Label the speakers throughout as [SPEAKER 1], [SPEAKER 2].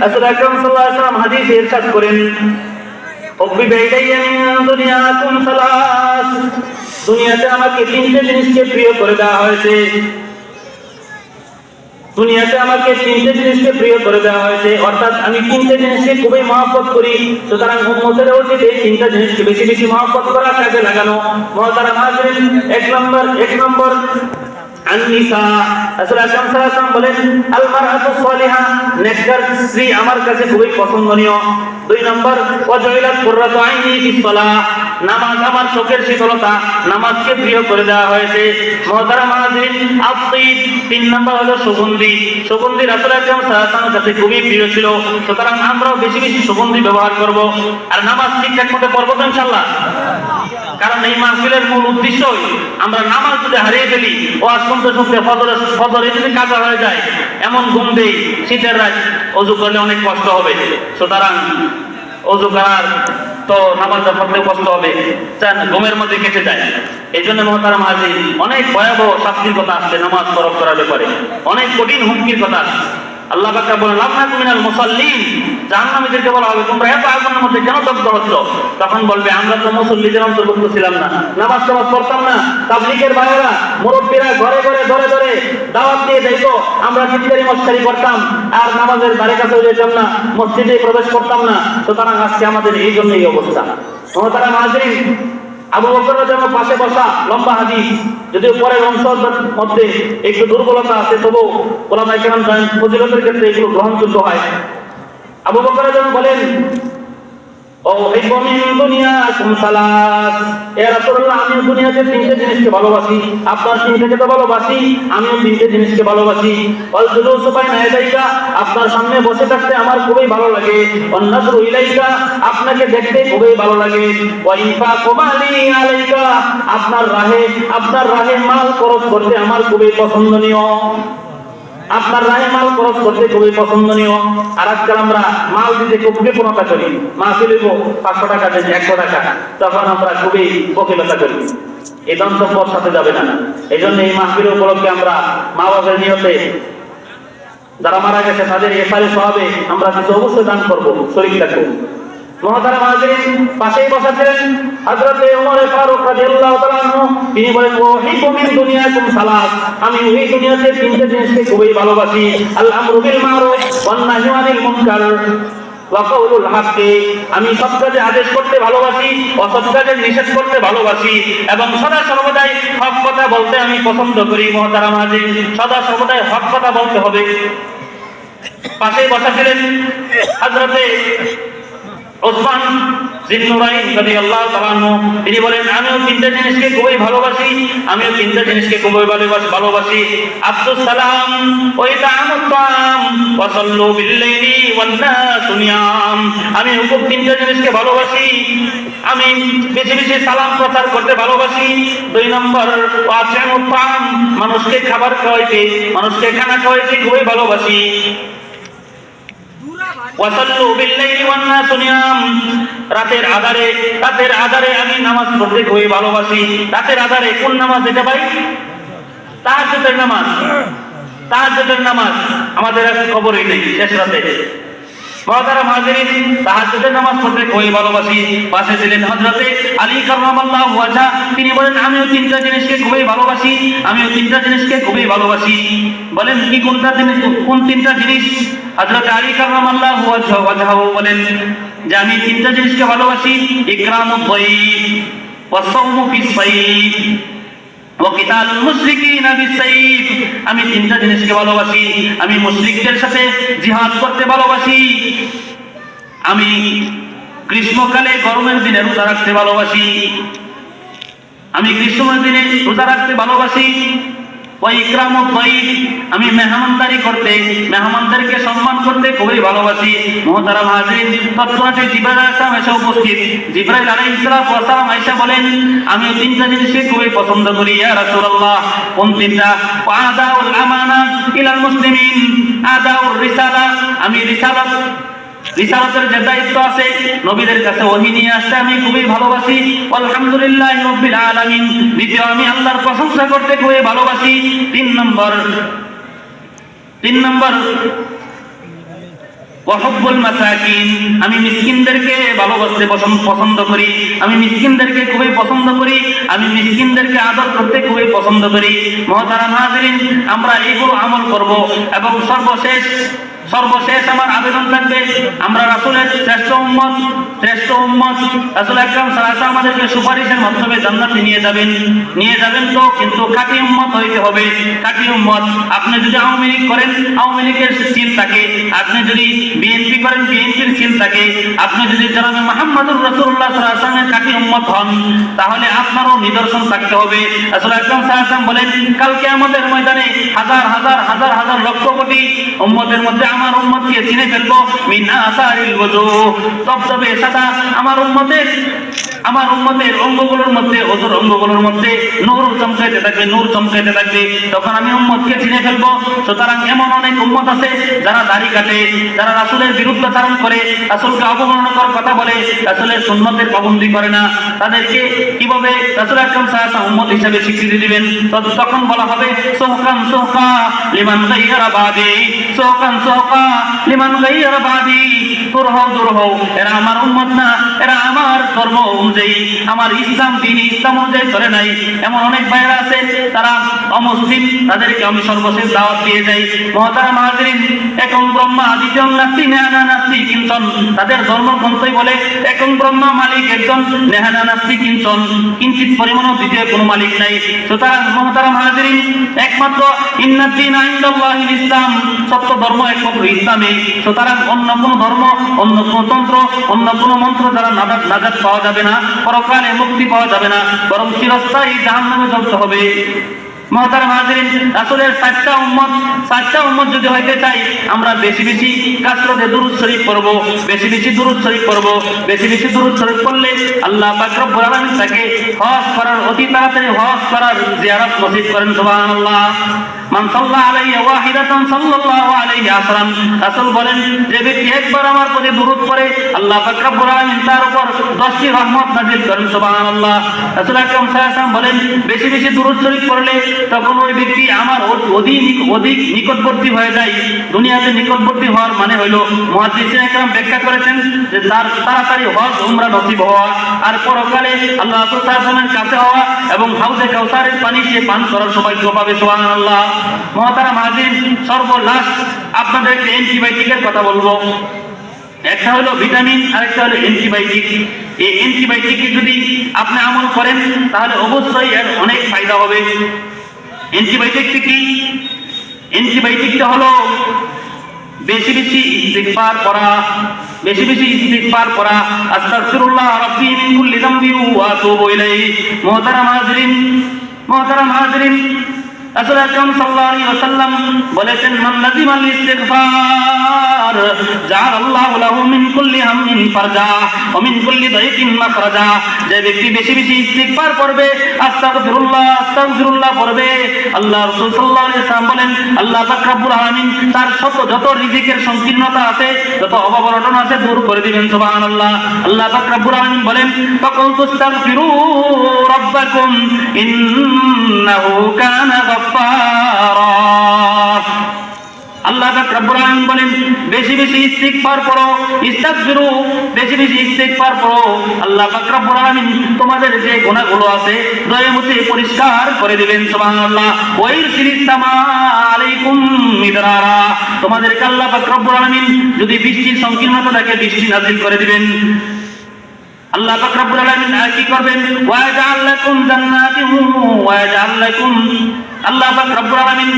[SPEAKER 1] রাসূল আকরাম সাল্লাল্লাহু আলাইহি ওয়াসাল্লাম হাদিসে ইরশাদ করেন, উকবিবা ইলাইয়া মিন দুনিয়াকুম সালাস, দুনিয়াতে আমাকে তিনটে জিনিসকে প্রিয় করে দেওয়া হয়েছে। দুনিয়াতে আমাকে তিনটে জিনিসকে প্রিয় করে দেওয়া হয়েছে, অর্থাৎ আমি তিনটে জিনিসকে খুবই মহব্বত করি। সুতরাং উম্মতের উচিত এই তিনটা জিনিসকে বেশি বেশি মহব্বত করা, কাজে লাগানো। মুহতারাম হাজিরিন, এক নম্বর আন-নিসা। রাসূল আকরাম সাল্লাল্লাহু আলাইহি ওয়াসাল্লাম বলেন, আল মারআতু সালিহা, নেককার স্ত্রী আমার কাছে খুবই পছন্দনীয়। 2 নম্বর, ওয়াজইলাত কুররাতু আইনি ফিস সালাহ, নামাজ আমার চোখের শীতলতা, নামাজকে প্রিয় করে দেওয়া হয়েছে। মুহতারাম হাজিরিন, আত-তিব, 3 নম্বর হলো সুগন্ধি। সুগন্ধি রাসূল আকরাম সাল্লাল্লাহু আলাইহি ওয়াসাল্লামের কাছে খুবই প্রিয় ছিল। সুতরাং আমরাও বেশি বেশি সুগন্ধি ব্যবহার করব। আর নামাজ ঠিকঠাক মতো পড়ব তো ইনশাআল্লাহ। কারণ এই মাহফিলের মূল উদ্দেশ্যই আমরা নামাজ যদি হারিয়ে ফেলি, ওয়াজ শুনতে শুনতে ফজরে যদি কাজা হয়ে যায়, এমন ঘুম দেই শীতের রাত, ওযু করলে অনেক কষ্ট হবে। সুতরাং ওযু করার তো নামাজটা পড়তে কষ্ট হবে, ঘুমের মধ্যে কেটে যায়। এই জন্য মুহতারাম হাজির, অনেক ভয়াবহ শাস্তির কথা আসছে নামাজ তরক করার ব্যাপারে, অনেক কঠিন হুমকির কথা আসছে। আল্লাহ পাক বলেন, লাম নাকুম মিনাল মুসাল্লিন, জাহান্নামীদেরকে বলা হবে তোমরা এত আগুনের মধ্যে কেন দগ্ধ হচ্ছ? তখন বলবে, আমরা তো মুসল্লিদের অন্তর্ভুক্ত ছিলাম না, নামাজ পড়তাম না। তাবলীগের ভাইয়েরা, মুরব্বীরা ঘরে ঘরে ধরে ধরে দাওয়াত দিয়ে যাইতো, আমরা চিৎকারি মশকারি করতাম, আর নামাজের ধারে কাছেও যেতাম না, মসজিদে প্রবেশ করতাম না। সুতরাং আজকে আমাদের এই জন্য এই অবস্থা। মুহতারাম হাজিরিন, আবু বকর রাদিয়াল্লাহু পাশে বসা, লম্বা হাদিস, যদিও পরের অংশের মধ্যে একটু দুর্বলতা আছে, তবু উলামায়ে কেরাম জানেন ফজিলতের ক্ষেত্রে এগুলো গ্রহণযোগ্য হয়। আবু বকর রাদিয়াল্লাহু বলেন, ও হিব্বু মিন দুনিয়াকুম সালাস, এ রাসূলুল্লাহ, আমি দুনিয়াতে তিনটে জিনিসকে ভালোবাসি। আপনার তিনটাকে তো ভালোবাসি, আমিও তিনটে জিনিসকে ভালোবাসি। ওয়াল জুলুসু বাইনা ইয়াদাইকা, আপনার সামনে বসে থাকতে আমার খুবই ভালো লাগে। ওয়ান নাযরু ইলাইকা, আপনাকে দেখতে খুবই ভালো লাগে। ওয়া ইনফাকু মালি আলাইকা, আপনার রাহে মাল খরচ করতে আমার খুবই পছন্দনীয়। আপনার রাহে মাল খরচ করতে খুবই পছন্দনীয়। আর আজকাল আমরা মাল দিতে খুব বিপন্নতা করি, মাহফিল হইব 500 টাকা দেন, 100 টাকা, তখন আমরা খুবই বকিলতা করি। এই দান সম্পদ সাথে যাবে না। এই জন্য এই মাহফিল উপলক্ষে আমরা মা বাবার নিয়তে যারা মারা গেছে তাদের এফআইআর সওয়াবে আমরা কিছু অবশ্যই দান করব, শরীক থাকবো। মুহতারাম হাজিরিন, পাশেই বসা ছিলেন হযরত ওমর ফারুক রাদিয়াল্লাহু তাআলা আনহু। তিনি বলেন, ওয়াহিব্বু মিন দুনিয়াকুম সালাস, আমি এই দুনিয়াতে তিনটে জিনিসকে খুবই ভালোবাসি। আল আমরু বিল মারুফ ওয়ান নাহয়ু আনিল মুনকার ওয়া কাউলুল হক, আমি সৎ কাজে আদেশ করতে ভালোবাসি, অসৎ কাজে নিষেধ করতে ভালোবাসি, এবং সদা সর্বদাই হক কথা বলতে আমি পছন্দ করি। মুহতারাম হাজিরিন, সদা সর্বদাই হক কথা বলতে হবে। পাশেই বসা ছিলেন হযরতে ওসমান জিন্নুরাইন রাদিয়াল্লাহু তাআলা আনহু। তিনি বলেন, আমিও তিনটা জিনিসকে খুবই ভালোবাসি, আব্দুস সালাম ওয়া ইতামুত তাআম ওয়া সাল্লু বিল লাইলি ওয়ান নাসু নিয়াম। আমি খুব তিনটা জিনিসকে ভালোবাসি, আমি বেশি বেশি সালাম প্রচার করতে ভালোবাসি। 2 নম্বর, ওয়া আতিমুত তাআম, মানুষকে খাবার খাওয়াইতে, মানুষকে খানা খাওয়াইতে খুবই ভালোবাসি। ওয়াসাল্লু বিল লাইলি ওয়ান নাসু নিয়াম, রাতের আধারে আমি নামাজ পড়তে খুবই ভালোবাসি। রাতের আধারে কোন নামাজ এটা ভাই? তাহাজ্জুদের নামাজ। আমাদের আজ খবরই নেই, শেষ রাতে। মুহতারাম হাজিরিন, তাহাজ্জুদের নামাজ পড়তে খুবই ভালোবাসি। পাশে ছিলেন হযরতে আলী কাররামাল্লাহু ওয়াজহা। তিনি বলেন, আমিও তিনটা জিনিসকে খুবই ভালোবাসি। বলেন কি কোন তিনটা জিনিস? হযরতে আলী কাররামাল্লাহু ওয়াজহা বলেন যে আমি তিনটা জিনিসকে ভালোবাসি, ইকরামুদ দাইফ ওয়া সাওমু ফিস সাইফ ওয়া কিতালুল মুশরিকিনা বিস-সাইফ। আমি তিনটা জিনিসকে ভালোবাসি। আমি মুশরিকদের সাথে জিহাদ করতে ভালোবাসি, আমি গ্রীষ্মকালে গরমের দিনে রোজা রাখতে ভালোবাসি, আমি গ্রীষ্মের দিনে রোজা রাখতে ভালোবাসি। ওয়া ইকরামুদ দাইফ, আমি মেহমানদেরকে সম্মান করতে খুবই ভালোবাসি। মুহতারাম হাজিরিন, তৎক্ষণাৎ জিবরাইল আলাইহিস সালাম এসে উপস্থিত। জিবরাইল আলাইহিস সালাম আয়েশা বলেন, আমি তিনটা জিনিসকে খুবই পছন্দ করি ইয়া রাসূলুল্লাহ। কোন তিনটা? আদাউল আমানা ইলাল মুসলিমিন, আদাউর রিসালা, আমি রিসালাতের যে দায়িত্ব আছে, নবীদের কাছে ওহী নিয়ে আসতে আমি খুবই ভালোবাসি। আলহামদুলিল্লাহি রাব্বিল আলামিন, দ্বিতীয় আমি আল্লাহর প্রশংসা করতে খুবই ভালোবাসি। 3 নম্বর ওয়া হুব্বুল মাসাকিন, আমি মিসকিনদেরকে ভালোবাসতে পছন্দ করি, আমি মিসকিনদেরকে খুবই পছন্দ করি, আমি মিসকিনদেরকে আদর করতে খুবই পছন্দ করি। মুহতারাম হাজিরিন, আমরা এইগুলো আমল করব। এবং সর্বশেষ আমার আবেদন থাকবে, আমরা রাসূলের শ্রেষ্ঠ উম্মত রাসূল আকরাম সাল্লাল্লাহু আলাইহি ওয়াসাল্লাম আমাদেরকে সুপারিশের মাধ্যমে জান্নাতে নিয়ে যাবেন তো, কিন্তু খাঁটি উম্মত হইতে হবে। খাঁটি উম্মত। আপনি যদি আওয়ামী লীগ করেন, আওয়ামী লীগের সিল থাকে, আপনি যদি বিএনপি করেন, বিএনপির সিল থাকে, আপনি যদি জনাবে মুহাম্মদুর রাসূলুল্লাহ সাল্লাল্লাহু আলাইহি ওয়াসাল্লামের খাঁটি উম্মত হন, তাহলে আপনারও নিদর্শন থাকতে হবে। রাসূল আকরাম সাল্লাল্লাহু আলাইহি ওয়াসাল্লাম বলেন, কাল কিয়ামতের ময়দানে হাজার লক্ষ কোটি উম্মতের মধ্যে আমার উম্মতকে চিনে ফেলবো মিন আসারিল ওযু, তবতবে সাদা আমার উম্মতের অঙ্গগুলোর মধ্যে, ওযুর অঙ্গগুলোর মধ্যে নূর চমকাইতে থাকবে, তখন আমি উম্মতকে চিনে ফেলবো। সুতরাং এমন অনেক উম্মত আছে যারা দাড়ি কাটে, যারা রাসূলের বিরুদ্ধাচরণ করে, রাসূলকে অবমাননাকর কথা বলে, রাসূলের সুন্নতের পাবন্দী করে না, তাদেরকে কিভাবে রাসূল আকরাম সাল্লাল্লাহু আলাইহি ওয়াসাল্লাম উম্মত হিসেবে স্বীকৃতি দিবেন? তখন বলা হবে সুহকা লিমান গায়রা বাদি, সুহকা লিমান গায়রা বাদি, দূর হও, এরা আমার উম্মত না, এরা আমার ধর্ম অনুযায়ী, আমার ইসলাম অনুযায়ী চলে নাই। এমন অনেক ভাইরা আছে তারা অমুসলিম, তাদেরকে আমি সর্বশেষ দাওয়াত দিয়ে যাই। মুহতারাম হাজিরিন, একং ব্রহ্মা দ্বিতীয়ং নাস্তি নেহানা নাস্তি কিঞ্চন, তাদের ধর্মগ্রন্থই বলে একং ব্রহ্মা মালিক একজন, নেহানা নাস্তি কিঞ্চন, কিঞ্চিত পরিমাণও দ্বিতীয় কোনো মালিক নাই। সুতরাং মুহতারাম হাজিরিন, একমাত্র ইন্নাদ-দীনা ইনদাল্লাহিল ইসলাম, সত্য ধর্ম একমাত্র ইসলামই। সুতরাং অন্য কোনো ধর্ম, অন্য কোনো তন্ত্র, অন্য কোনো মন্ত্র দ্বারা নাজাত পাওয়া যাবে না, পরকালে মুক্তি পাওয়া যাবে না, বরং চিরস্থায়ী জাহান্নামে জ্বলতে হবে। মুহতারাম হাজিরিন, রাসূলের 4টা উম্মত যদি হইতে চাই, আমরা বেশি কাসরতে দুরূদ শরীফ পড়ব, বেশি দুরূদ শরীফ পড়লে আল্লাহ পাক রব্বুল আলামিন তাকে হজ করার, অতি তাড়াতাড়ি হজ করার জিয়ারত নসিব করেন। সুবহানাল্লাহ। মান সাল্লা আলাইহি ওয়াহিদাতান সাল্লাল্লাহু আলাইহি আসরান, রাসূল বলেন, যে ব্যক্তি একবার আমার প্রতি দুরূদ পড়ে, আল্লাহ পাক রব্বুল আলামিন তার উপর 10টি রহমত নাযিল করেন। সুবহানাল্লাহ। রাসূল আকরাম সাল্লাল্লাহু আলাইহি ওয়াসাল্লাম বলেন, বেশি দুরূদ শরীফ পড়লে তখন ওই ব্যক্তি আমার অধিক নিকটবর্তী হয়ে যায়। দুনিয়াতে নিকটবর্তী হওয়ার মানে হইল, মুহাদ্দিসিন একরাম ব্যাখ্যা করেছেন যে তার তাড়াতাড়ি হজ উমরা নসিব হওয়া, আর পরকালে আল্লাহ রাসূল সাল্লাল্লাহু আলাইহি ওয়াসাল্লামের কাছে হওয়া এবং হাউজে কাউসারের পানি সে পান করার সৌভাগ্য পাবে। সুবহানাল্লাহ। মুহতারাম হাজিরিন, সর্বলাস্ট আপনাদের একটা অ্যান্টিবায়োটিকের কথা বলবো। একটা হলো ভিটামিন, আরেকটা হলো অ্যান্টিবায়োটিক। এই অ্যান্টিবায়োটিকে যদি আপনি আমল করেন তাহলে অবশ্যই এর অনেক ফায়দা হবে। অ্যান্টিবায়োটিকটা হলো বেশি ইস্তিগফার করা, আস্তাগফিরুল্লাহ রাব্বি মিন কুল্লি যামবি ওয়া আতুবু ইলাইহি। মুহতারাম হাজিরিন, রাসূল আকরাম সাল্লাল্লাহু আলাইহি ওয়াসাল্লাম বলেছেন, মান লাযিমাল ইস্তিগফার জাআলাল্লাহু লাহু মিন কুল্লি হাম্মিন ফারজা ওয়া মিন কুল্লি দাইকিন মাখরাজা। যে ব্যক্তি বেশি ইস্তিগফার করবে, আস্তাগফিরুল্লাহ পড়বে, আল্লাহ রাসূল সাল্লাল্লাহু আলাইহি ওয়াসাল্লাম বলেন, আল্লাহ পাক রব্বুল আলামিন তার যত রিজিকের সংকীর্ণতা আছে, যত অভাব-অনটন আছে দূর করে দিবেন। সুবহানাল্লাহ। আল্লাহ পাক রব্বুল আলামিন বলেন, ফাকুল তুস্তাগফিরু রাব্বাকুম ইন্নাহু কানা গাফফারা। আল্লাহ পাক রব্বুল আলামিন বলেন, বেশি ইস্তিগফার করো, ইস্তাগফিরু, বেশি ইস্তিগফার করো। আল্লাহ পাক রব্বুল আলামিন তোমাদের যে গুনাহগুলো আছে দয়া মুছে পরিষ্কার করে দিবেন। সুবহানাল্লাহ। ওয়াইরসিলিস সামা আলাইকুম মিদরারা, তোমাদেরকে আল্লাহ পাক রব্বুল আলামিন যদি বৃষ্টির সংকীর্ণতা থাকে বৃষ্টি নাযিল করে দিবেন। আল্লাহ পাক রব্বুল আলামিন আর কি করবেন? ওয়া জাআল লাকুম জান্নাতিন ওয়া জাআল লাকুম, আল্লাহ পাক রব্বুল আলামিন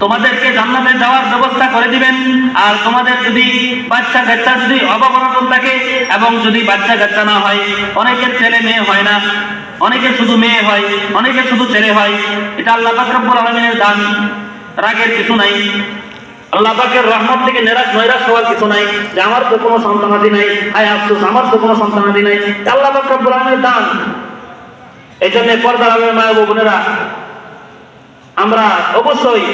[SPEAKER 1] তোমাদেরকে জান্নাতে যাওয়ার ব্যবস্থা করে দিবেন। আর তোমাদের যদি বাচ্চা কাচ্চা যদি অভাব-অনটন থাকে এবং যদি বাচ্চা কাচ্চা না হয়, অনেকের ছেলে মেয়ে হয় না, অনেকের শুধু মেয়ে হয়, অনেকের শুধু ছেলে হয়, এটা আল্লাহ পাক রব্বুল আলামিনের দান, রাগের কিছু নাই। আল্লাহ পাকের রহমত থেকে নৈরাশ হওয়ার কিছু নাই যে আমার তো কোনো সন্তানাদি নাই, হায় আফসোস আমার তো কোনো সন্তানাদি নাই। আল্লাহ পাক রব্বুল আলামিনের দান। এই জন্য পর্দার আলের মা ও বোনেরা, আমরা অবশ্যই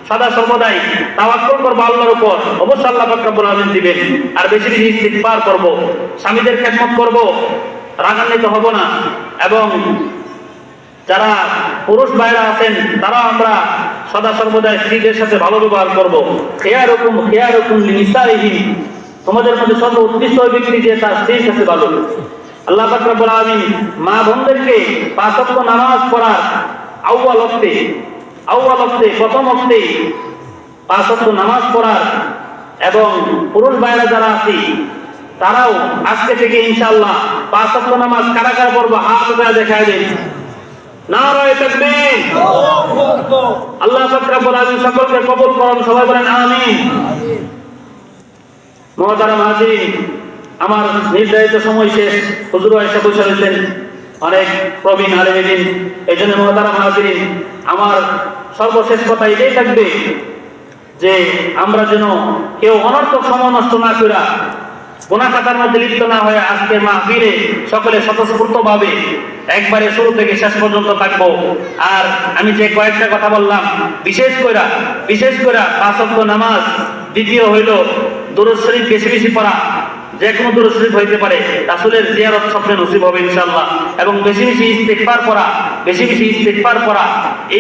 [SPEAKER 1] সদা সর্বদাই তাওয়াক্কুল করবো আল্লাহর উপর, অবশ্যই আল্লাহ পাক রব্বুল আলামিন দিবেন। আর বেশি ইস্তিগফার করব, স্বামীদের খেদমত করব, রাগান্বিত হব না। এবং যারা পুরুষ ভাইরা আছেন তারা আমরা সদা সর্বদা স্ত্রীদের সাথে ভালো ব্যবহার করব। খেয়ারুকুম লিনিসাইহিম, তোমাদের মধ্যে সর্ব উৎকৃষ্ট ওই ব্যক্তি যে তার স্ত্রীর কাছে ভালো। আল্লাহ পাক রব্বুল আলামিন মা বোনদেরকে 5 ওয়াক্ত নামাজ পড়ার আউয়াল ওয়াক্তে প্রথম ওয়াক্তে 5 ওয়াক্ত নামাজ পড়ার, এবং পুরুষ ভাইরা যারা আছি তারাও আজকে থেকে ইনশাআল্লাহ 5 ওয়াক্ত নামাজ কারা কারা পড়বো হাত উঠায় দেখায় দিন। নারায়ে তাকবীর। আল্লাহ পাক রব্বুল আলামিন সকলকে কবুল করুন, সবাই বলেন আমিন। মুহতারাম হাজিরিন, আমার নির্ধারিত সময় শেষ, হুজুর এসে বসে রয়েছেন, অনেক প্রবীণ আলেম দিন। এই জন্য মুহতারাম হাজিরিন, আমার সর্বশেষ কথা এটাই থাকবে যে আমরা যেন কেউ অনর্থক সময় নষ্ট না করা, গুনাহ খাতার মধ্যে লিপ্ত না হয়ে আজকে মাহফিলে সকলে স্বতঃস্ফূর্তভাবে একবারে শুরু থেকে শেষ পর্যন্ত থাকবো। আর আমি যে কয়েকটা কথা বললাম, বিশেষ করে 5 ওয়াক্ত নামাজ, দ্বিতীয় হইল দুরূদ শরীফ বেশি বেশি পড়া, যে কোনো দুরূদ শরীফ হইতে পারে, রাসূলের জিয়ারত স্বপ্নে নসিব হবে ইনশাআল্লাহ, এবং বেশি বেশি ইস্তিগফার করা, এই